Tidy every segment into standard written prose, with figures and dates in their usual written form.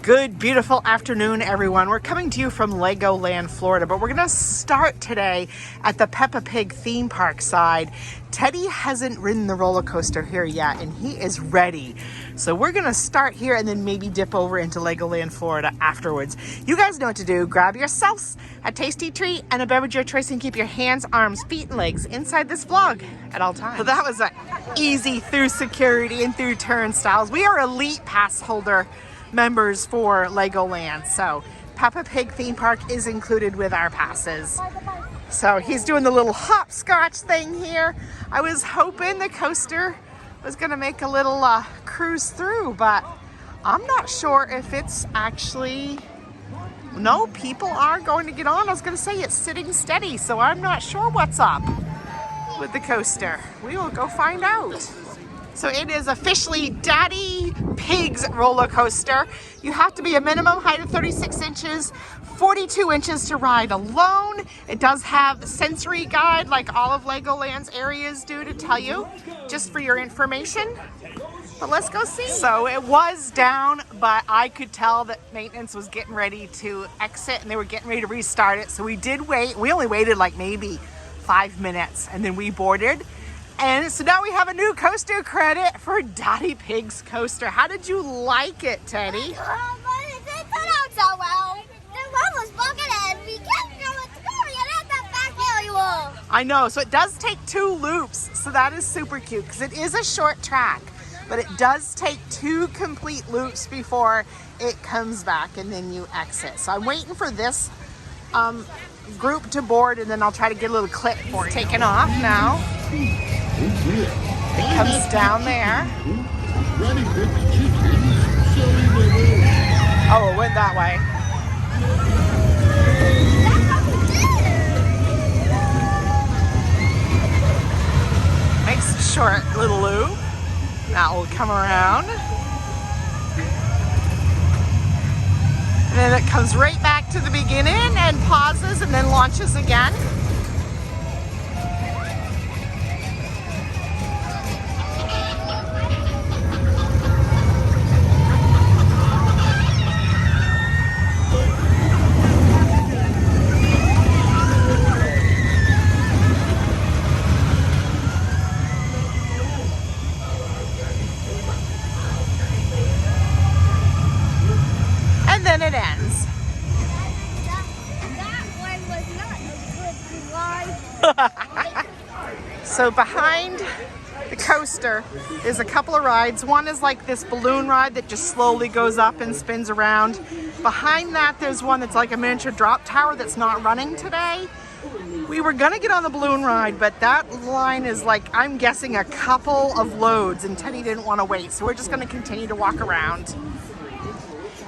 Good, beautiful afternoon, everyone. We're coming to you from Legoland, Florida, but we're going to start today at the Peppa Pig theme park side. Teddy hasn't ridden the roller coaster here yet, and he is ready. So we're going to start here and then maybe dip over into Legoland, Florida afterwards. You guys know what to do. Grab yourselves a tasty treat and a beverage of your choice and keep your hands, arms, feet, and legs inside this vlog at all times. So that was easy through security and through turnstiles. We are elite pass holder members for Legoland, so Peppa Pig theme park is included with our passes. So he's doing the little hopscotch thing here. I was hoping the coaster was gonna make a little cruise through, but I'm not sure if it's actually, no, people are going to get on. I was gonna say it's sitting steady, so I'm not sure what's up with the coaster. We will go find out. So it is officially Daddy Pig's roller coaster. You have to be a minimum height of 36 inches, 42 inches to ride alone. It does have sensory guide like all of Legoland's areas do to tell you, just for your information. But let's go see. So it was down, but I could tell that maintenance was getting ready to exit and they were getting ready to restart it. So we did wait. We only waited like maybe 5 minutes and then we boarded. And so now we have a new coaster credit for Daddy Pig's coaster. How did you like it, Teddy? It turned out so well. The one was bugging and we kept going through and at the back hill you all. I know, so it does take 2 loops, so that is super cute because it is a short track, but it does take 2 complete loops before it comes back and then you exit. So I'm waiting for this group to board and then I'll try to get a little clip for you. Taking off now. It comes down there. Oh, it went that way. Makes a short little loop. Now we'll come around. And then it comes right back to the beginning and pauses and then launches again. And then it ends. That one was not a good ride. So behind the coaster is a couple of rides. One is like this balloon ride that just slowly goes up and spins around. Behind that there's one that's like a miniature drop tower that's not running today. We were gonna get on the balloon ride, but that line is like, I'm guessing a couple of loads and Teddy didn't want to wait. So we're just gonna continue to walk around.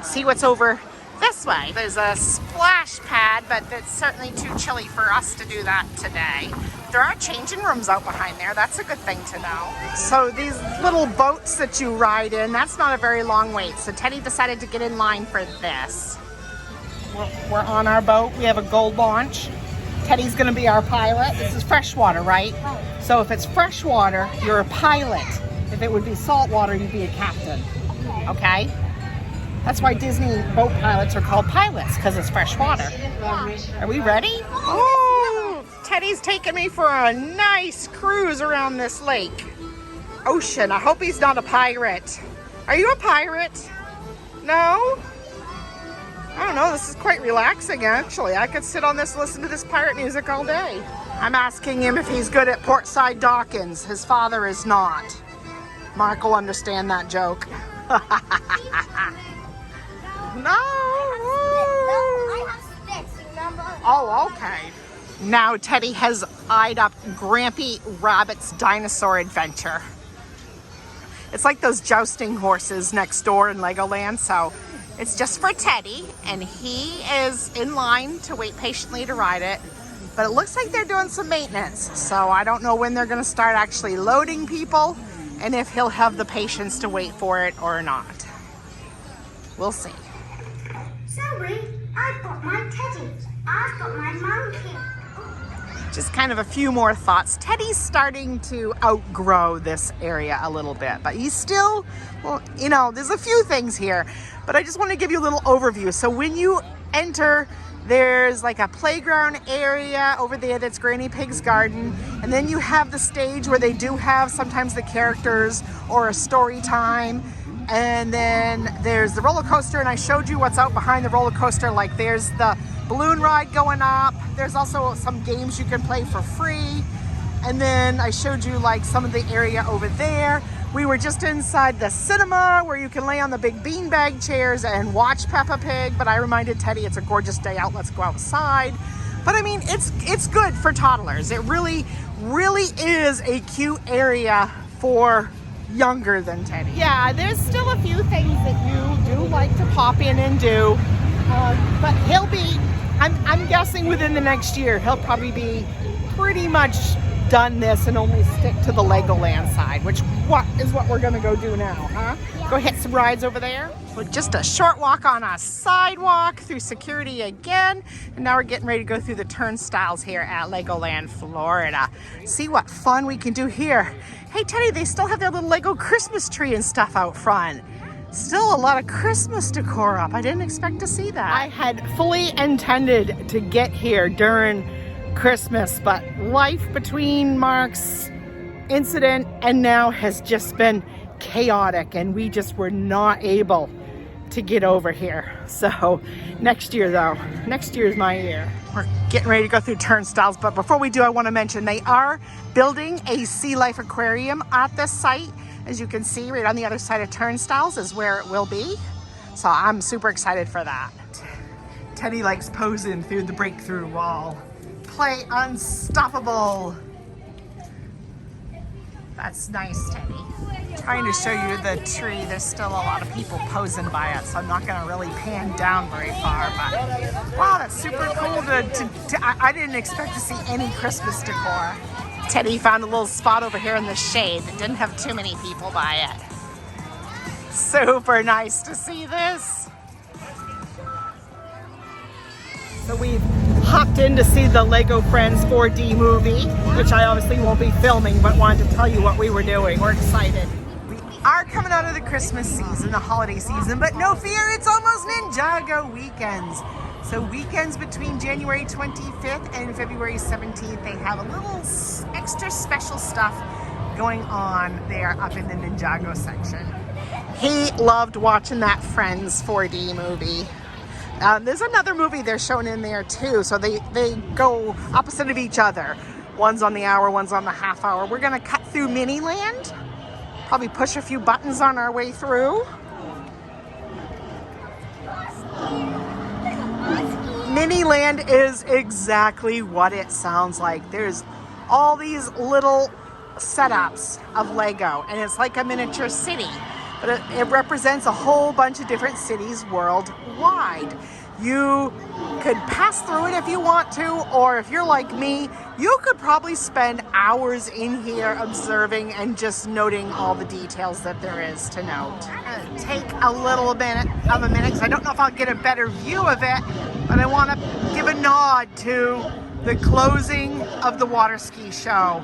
See what's over this way. There's a splash pad, but it's certainly too chilly for us to do that today. There are changing rooms out behind there. That's a good thing to know. So these little boats that you ride in, that's not a very long wait. So Teddy decided to get in line for this. We're on our boat. We have a gold launch. Teddy's gonna be our pilot. This is freshwater, right? So if it's freshwater, you're a pilot. If it would be saltwater, you'd be a captain. Okay? That's why Disney boat pilots are called pilots, because it's fresh water. Are we ready? Oh, Teddy's taking me for a nice cruise around this lake. Ocean. I hope he's not a pirate. Are you a pirate? No? I don't know. This is quite relaxing, actually. I could sit on this and listen to this pirate music all day. I'm asking him if he's good at portside dockings. His father is not. Mark will understand that joke. No! I have sticks, remember? Oh, okay. Now Teddy has eyed up Grampy Rabbit's Dinosaur Adventure. It's like those jousting horses next door in Legoland, so it's just for Teddy, and he is in line to wait patiently to ride it. But it looks like they're doing some maintenance, so I don't know when they're going to start actually loading people and if he'll have the patience to wait for it or not. We'll see. Sorry, I've got my teddy. I've got my monkey. just kind of a few more thoughts. Teddy's starting to outgrow this area a little bit, but he's still, well, you know, there's a few things here, but I just want to give you a little overview. So when you enter, there's like a playground area over there that's Granny Pig's garden, and then you have the stage where they do have sometimes the characters or a story time, and then there's the roller coaster, and I showed you what's out behind the roller coaster. Like there's the balloon ride going up. There's also some games you can play for free. And then I showed you like some of the area over there. We were just inside the cinema where you can lay on the big beanbag chairs and watch Peppa Pig. But I reminded Teddy it's a gorgeous day out. Let's go outside. But I mean, it's good for toddlers. It really is a cute area for younger than Teddy. Yeah, there's still a few things that you do like to pop in and do. But he'll be, I'm guessing within the next year, he'll probably be pretty much done this and only stick to the Legoland side, which is what we're gonna go do now, huh? Yeah. Go hit some rides over there. So just a short walk on a sidewalk through security again. And now we're getting ready to go through the turnstiles here at Legoland, Florida. See what fun we can do here. Hey Teddy, they still have their little Lego Christmas tree and stuff out front. Still a lot of Christmas decor up. I didn't expect to see that. I had fully intended to get here during Christmas, but life between Mark's incident and now has just been chaotic, and we just were not able to get over here. So next year though, next year is my year. We're getting ready to go through turnstiles, but before we do, I want to mention they are building a sea life aquarium at this site. As you can see, right on the other side of turnstiles is where it will be. So I'm super excited for that. Teddy likes posing through the breakthrough wall. Play unstoppable. That's nice, Teddy. Trying to show you the tree. There's still a lot of people posing by it, so I'm not gonna really pan down very far, but wow, that's super cool I didn't expect to see any Christmas decor. Teddy found a little spot over here in the shade that didn't have too many people by it. Super nice to see this. So we've hopped in to see the Lego Friends 4D movie, which I obviously won't be filming, but wanted to tell you what we were doing. We're excited. We are coming out of the Christmas season, the holiday season, but no fear, it's almost Ninjago weekends. So weekends between January 25th and February 17th, they have a little extra special stuff going on there up in the Ninjago section. He loved watching that Friends 4D movie. There's another movie they're showing in there too, so they go opposite of each other. One's on the hour, one's on the half hour. We're gonna cut through Miniland, probably push a few buttons on our way through. Miniland is exactly what it sounds like. There's all these little setups of Lego, and it's like a miniature city. But it represents a whole bunch of different cities worldwide. You could pass through it if you want to, or if you're like me, you could probably spend hours in here observing and just noting all the details that there is to note. I'm gonna take a little bit of a minute, because I don't know if I'll get a better view of it, but I want to give a nod to the closing of the water ski show,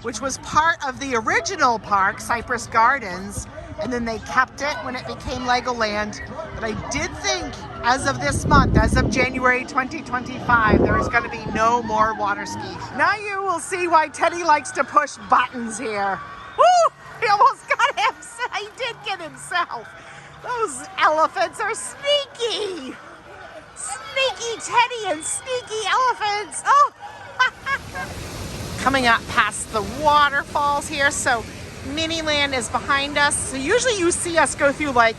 which was part of the original park, Cypress Gardens, and then they kept it when it became Legoland. But I did think, as of this month, as of January 2025, there is going to be no more water ski. Now you will see why Teddy likes to push buttons here. Woo! He almost got himself. He did get himself. Those elephants are sneaky. Sneaky Teddy and sneaky elephants. Oh! Coming up past the waterfalls here, so Miniland is behind us. So usually you see us go through like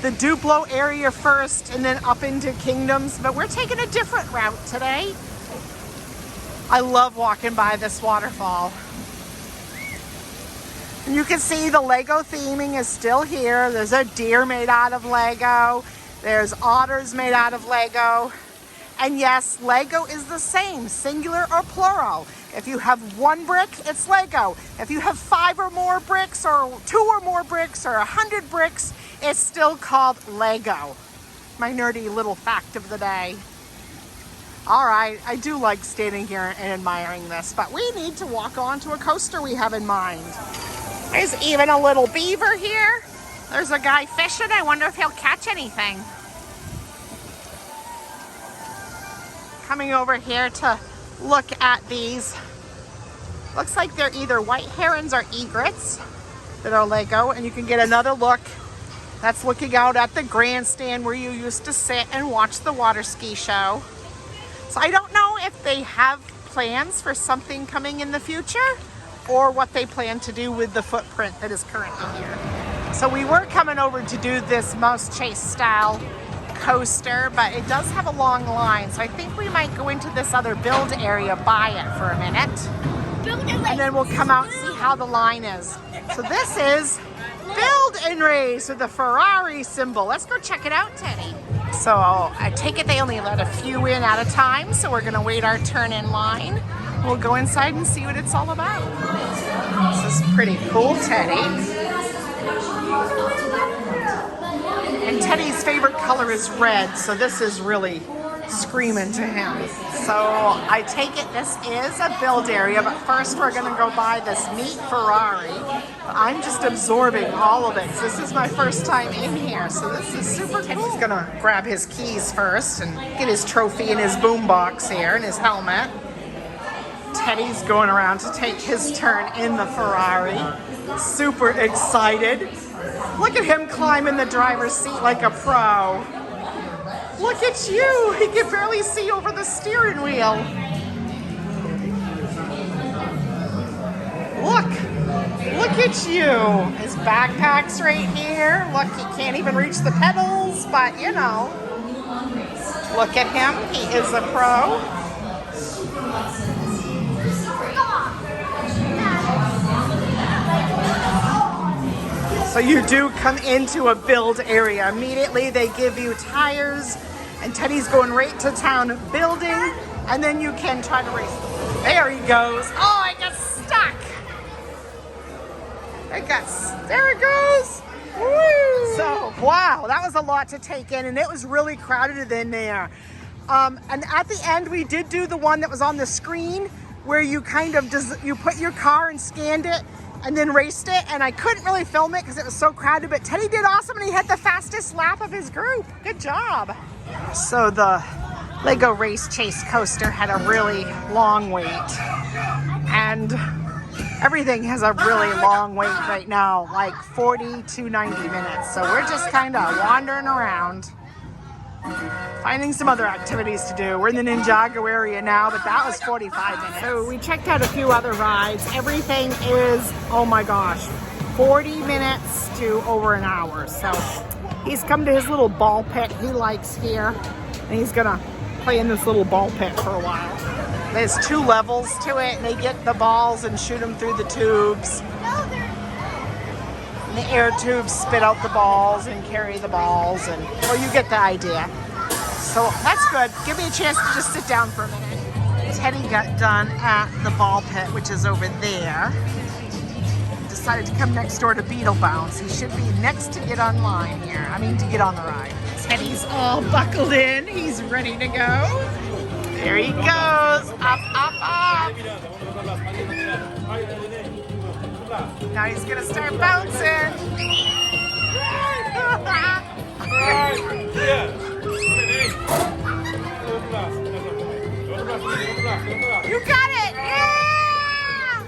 the Duplo area first and then up into Kingdoms, but we're taking a different route today. I love walking by this waterfall. And you can see the Lego theming is still here. There's a deer made out of Lego. There's otters made out of Lego. And yes, Lego is the same, singular or plural. If you have one brick, it's Lego. If you have 5 or more bricks, or 2 or more bricks, or 100 bricks, it's still called Lego. My nerdy little fact of the day. All right, I do like standing here and admiring this, but we need to walk on to a coaster we have in mind. There's even a little beaver here. There's a guy fishing. I wonder if he'll catch anything. Coming over here to look at these. Looks like they're either white herons or egrets that are Lego, and you can get another look. That's looking out at the grandstand where you used to sit and watch the water ski show. So I don't know if they have plans for something coming in the future or what they plan to do with the footprint that is currently here. So we were coming over to do this Mouse Chase style coaster, but it does have a long line. So I think we might go into this other build area by it for a minute. And then we'll come out and see how the line is. So this is Build and Race with the Ferrari symbol. Let's go check it out, Teddy. So I take it they only let a few in at a time, so we're gonna wait our turn in line. We'll go inside and see what it's all about. This is pretty cool, Teddy. And Teddy's favorite color is red, so this is really screaming to him. So I take it this is a build area, but first we're gonna go buy this neat Ferrari. I'm just absorbing all of it. This is my first time in here, so this is super cool. He's gonna grab his keys first and get his trophy and his boombox here and his helmet. Teddy's going around to take his turn in the Ferrari. Super excited. Look at him climbing the driver's seat like a pro. Look at you! He can barely see over the steering wheel. Look at you. His backpack's right here. Look, he can't even reach the pedals, but you know. Look at him, he is a pro. So you do come into a build area. Immediately they give you tires, and Teddy's going right to town building, and then you can try to race. There he goes. Oh, I got stuck. There it goes. Woo. So, wow, that was a lot to take in, and it was really crowded in there. And at the end, we did do the one that was on the screen where you kind of you put your car and scanned it and then raced it, and I couldn't really film it because it was so crowded, but Teddy did awesome, and he had the fastest lap of his group. Good job. So the Lego Race Chase coaster had a really long wait, and everything has a really long wait right now, like 40 to 90 minutes. So we're just kind of wandering around, finding some other activities to do. We're in the Ninjago area now, but that was 45 minutes. So we checked out a few other rides. Everything is, oh my gosh, 40 minutes to over an hour. So he's come to his little ball pit he likes here, and he's gonna play in this little ball pit for a while. There's 2 levels to it, and they get the balls and shoot them through the tubes. And the air tubes spit out the balls and carry the balls, and well, you get the idea. So that's good. Give me a chance to just sit down for a minute. Teddy got done at the ball pit, which is over there. Decided to come next door to Beetle Bounce. He should be next to get online here. To get on the ride. Teddy's all buckled in. He's ready to go. There he goes. Up, up, up. Now he's gonna start bouncing. You got it! Yeah!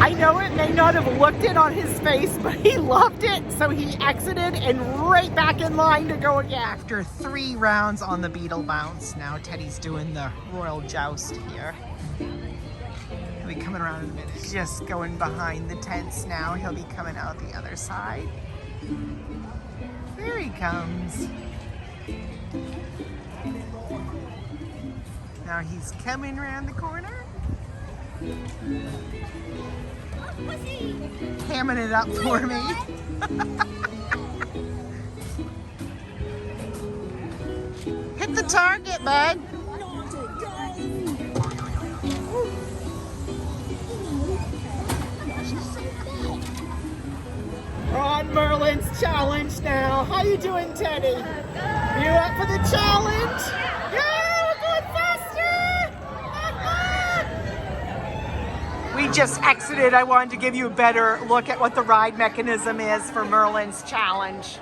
I know it may not have looked it on his face, but he loved it, so he exited and right back in line to go again. After 3 rounds on the Beetle Bounce, now Teddy's doing the Royal Joust here. He'll be coming around in a minute. Just going behind the tents now. He'll be coming out the other side. There he comes. Now he's coming around the corner. Hamming it up for me. Hit the target, bud. Oh on Merlin's challenge now. How you doing, Teddy? You up for the challenge? Yeah, we're going faster! We just exited. I wanted to give you a better look at what the ride mechanism is for Merlin's challenge.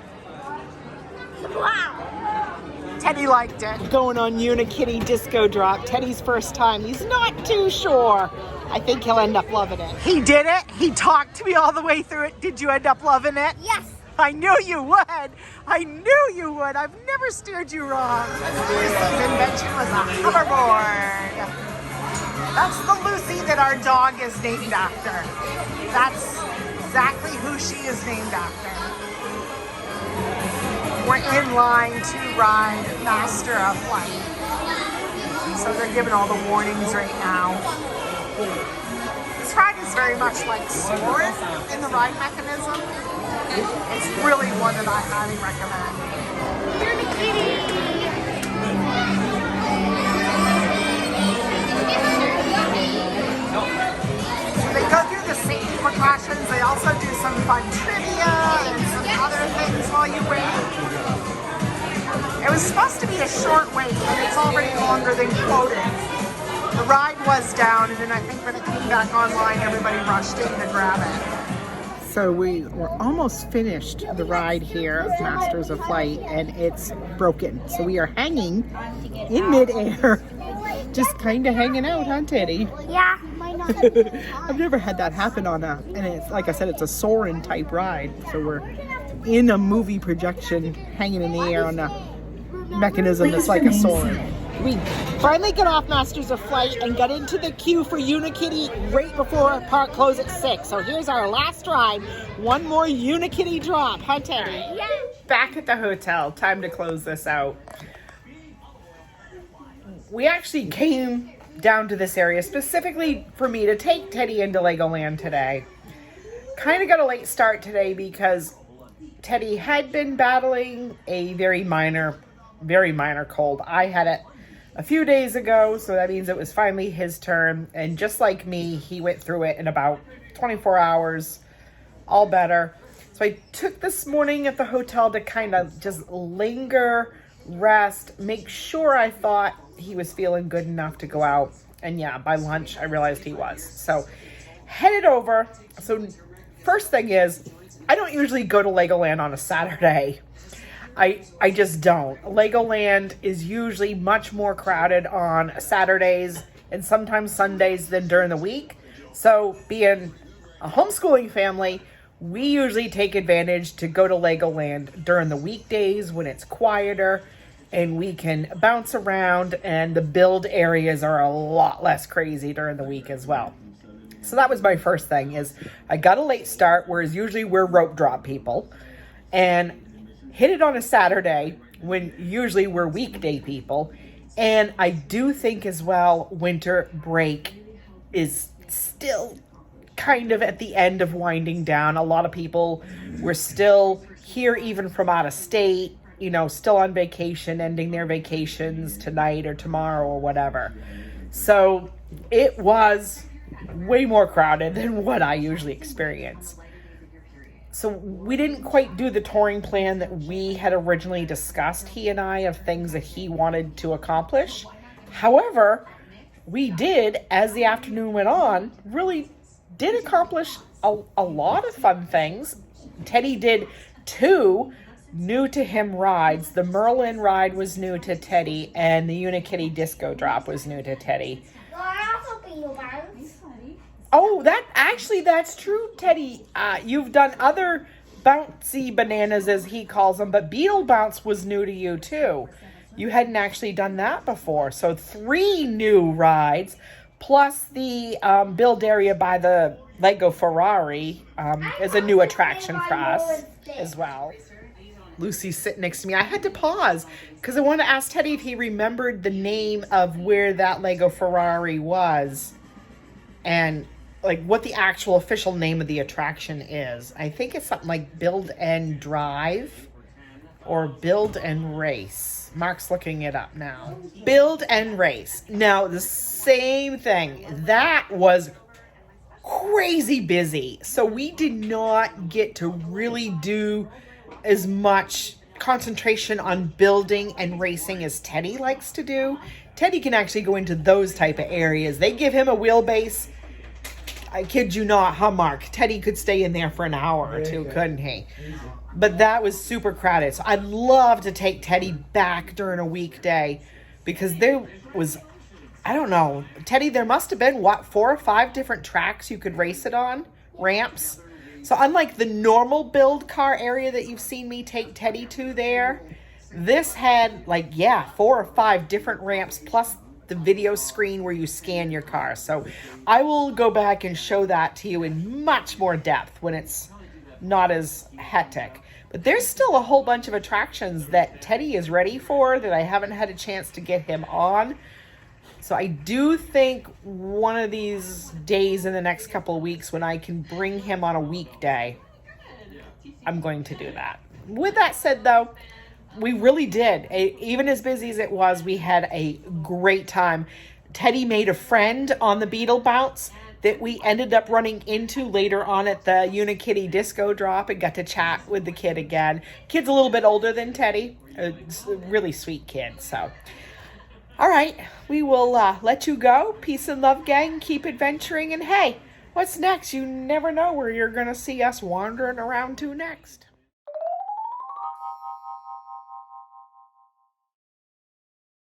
Wow! Teddy liked it. Going on Unikitty Disco Drop. Teddy's first time. He's not too sure. I think he'll end up loving it. He did it. He talked to me all the way through it. Did you end up loving it? Yes. I knew you would. I knew you would. I've never steered you wrong. Lucy's invention was a hoverboard. That's the Lucy that our dog is named after. That's exactly who she is named after. We're in line to ride Master of Flight. So they're giving all the warnings right now. This ride is very much like Soarin' in the ride mechanism. It's really one that I highly recommend. They go through the safety precautions. They also do some fun trivia and some other things while you wait. It was supposed to be a short wait, and it's already longer than quoted. The ride was down, and then I think when it came back online, everybody rushed in to grab it. So we were almost finished the ride here of Masters of Flight, and it's broken. So we are hanging in midair, just kind of hanging out, huh, Teddy? Yeah, why not? I've never had that happen on a, and it's like I said, it's a Soarin' type ride. So we're in a movie projection, hanging in the air on a mechanism that's like a Soarin'. We finally got off Masters of Flight and got into the queue for Unikitty right before park close at 6. So here's our last ride. One more Unikitty drop, huh, Teddy? Yeah. Back at the hotel. Time to close this out. We actually came down to this area specifically for me to take Teddy into Legoland today. Kind of got a late start today because Teddy had been battling a very minor cold. I had it a few days ago, so that means it was finally his turn. And just like me, he went through it in about 24 hours, all better. So I took this morning at the hotel to kind of just linger, rest, make sure I thought he was feeling good enough to go out. And yeah, by lunch, I realized he was. So headed over. So first thing is, I don't usually go to Legoland on a Saturday. I just don't. Legoland is usually much more crowded on Saturdays and sometimes Sundays than during the week. So being a homeschooling family, we usually take advantage to go to Legoland during the weekdays when it's quieter and we can bounce around, and the build areas are a lot less crazy during the week as well. So that was my first thing, is I got a late start, whereas usually we're rope drop people, and hit it on a Saturday when usually we're weekday people. And I do think as well, winter break is still kind of at the end of winding down. A lot of people were still here even from out of state, you know, still on vacation, ending their vacations tonight or tomorrow or whatever. So it was way more crowded than what I usually experience. So we didn't quite do the touring plan that we had originally discussed, he and I, of things that he wanted to accomplish. However, we did, as the afternoon went on, really did accomplish a lot of fun things. Teddy did 2 new to him rides. The Merlin ride was new to Teddy, and the Unikitty Disco Drop was new to Teddy. Oh, that's true, Teddy. You've done other bouncy bananas, as he calls them, but Beetle Bounce was new to you too. You hadn't actually done that before. So 3 new rides, plus the build area by the Lego Ferrari is a new attraction for us as well. Lucy's sitting next to me. I had to pause because I wanted to ask Teddy if he remembered the name of where that Lego Ferrari was and like what the actual official name of the attraction is. I think it's something like Build and Drive or Build and Race. Mark's looking it up now. Build and Race. Now, the same thing. That was crazy busy. So we did not get to really do as much concentration on building and racing as Teddy likes to do. Teddy can actually go into those type of areas. They give him a wheelbase. I kid you not, huh, Mark? Teddy could stay in there for an hour or two, couldn't he? But that was super crowded. So I'd love to take Teddy back during a weekday because there was, I don't know, Teddy, there must have been, 4 or 5 different tracks you could race it on, ramps. So unlike the normal build car area that you've seen me take Teddy to there, this had 4 or 5 different ramps plus the video screen where you scan your car. So I will go back and show that to you in much more depth when it's not as hectic. But there's still a whole bunch of attractions that Teddy is ready for that I haven't had a chance to get him on. So I do think one of these days in the next couple of weeks when I can bring him on a weekday, I'm going to do that. With that said, though, we really did. Even as busy as it was, we had a great time. Teddy made a friend on the Beetle Bounce that we ended up running into later on at the Unikitty Disco Drop and got to chat with the kid again. Kid's a little bit older than Teddy. It's a really sweet kid, so... All right, we will let you go. Peace and love, gang. Keep adventuring. And hey, what's next? You never know where you're going to see us wandering around to next.